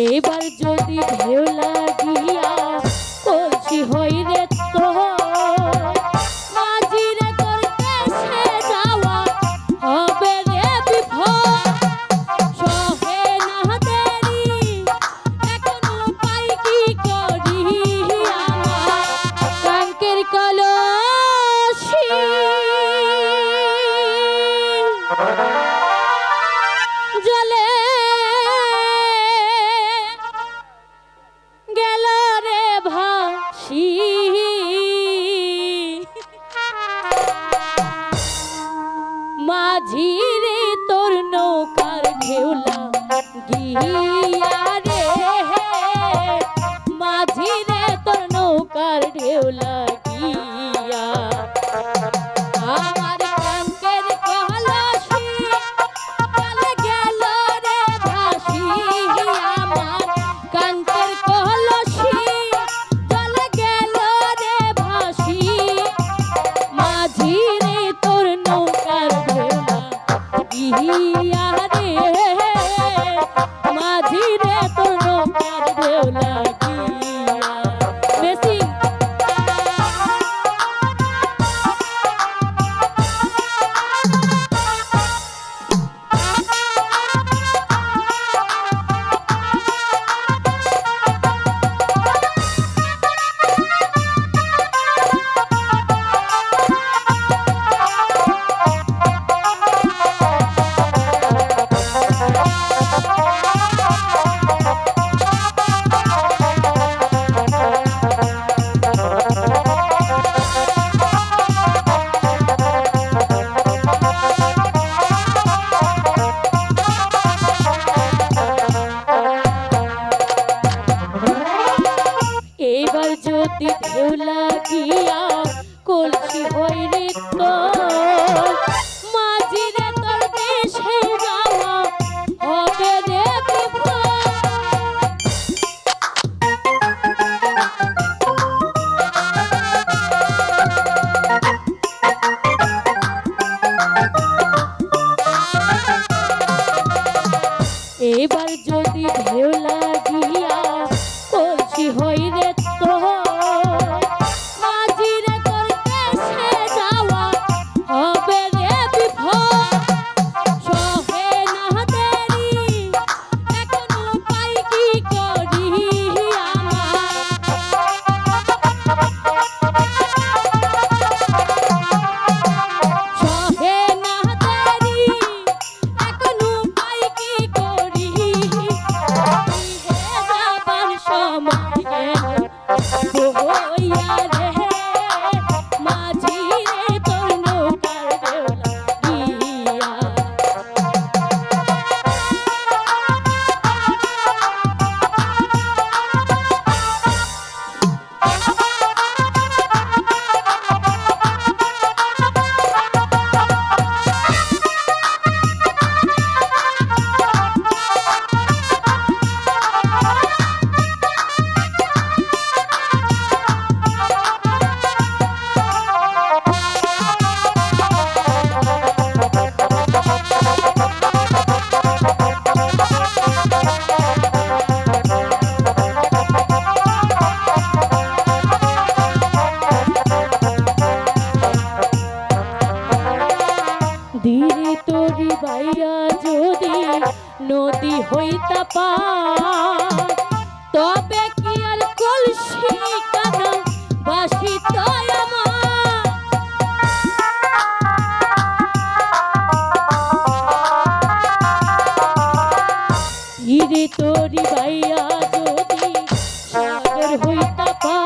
এবার যদি ঢেউ লাগিয়া কলসি হই রে তো মাঝিরে তোর দেশে যাওয়া হবে রে বিফল। সহে না দেরি এখনো পাই কি করি আমার কাঙ্কের কলসি জলে গেল রে ভাসি। মাঝি রে তোর নৌকার ঢেউলা গিয়া রে, মাঝি রে তোর নৌকার ঢেউলা গিয়া আমার কাঙ্কের কলসি চলে গেল রে ভাসি। আমার কাঙ্কের কলসি চলে গেল রে ভাসি। মাঝি রে তোর নৌকার ঢেউলা গিয়া রে, মাঝি রে তোর নৌকার ঢেউলা গিয়া। মেসি এবার যদি ঢেউ লাগিয়া কলসি হই রে তো মাঝি রে তোর দেশে যাওয়া হবে রে বিফল। এবার যদি ঢেউ লাগিয়া কলসি হই রে তো মাঝি রে তোর দেশে যাওয়া হবে রে বিফল। সহে না দেরি এখনো পাই কি করি আমার সহে না দেরি এখনো পাই কি করি। যাবার সময় বইয়া রে মাঝি রে তোর নৌকার ঢেউলা গিয়া। ধীরে তোরি বাইয়া যদি নদী হইতা পার তবে কি আর কলসি কানা বাসিত আমার। ধীরে তোরি বাইয়া যদি সাগর হইতা পার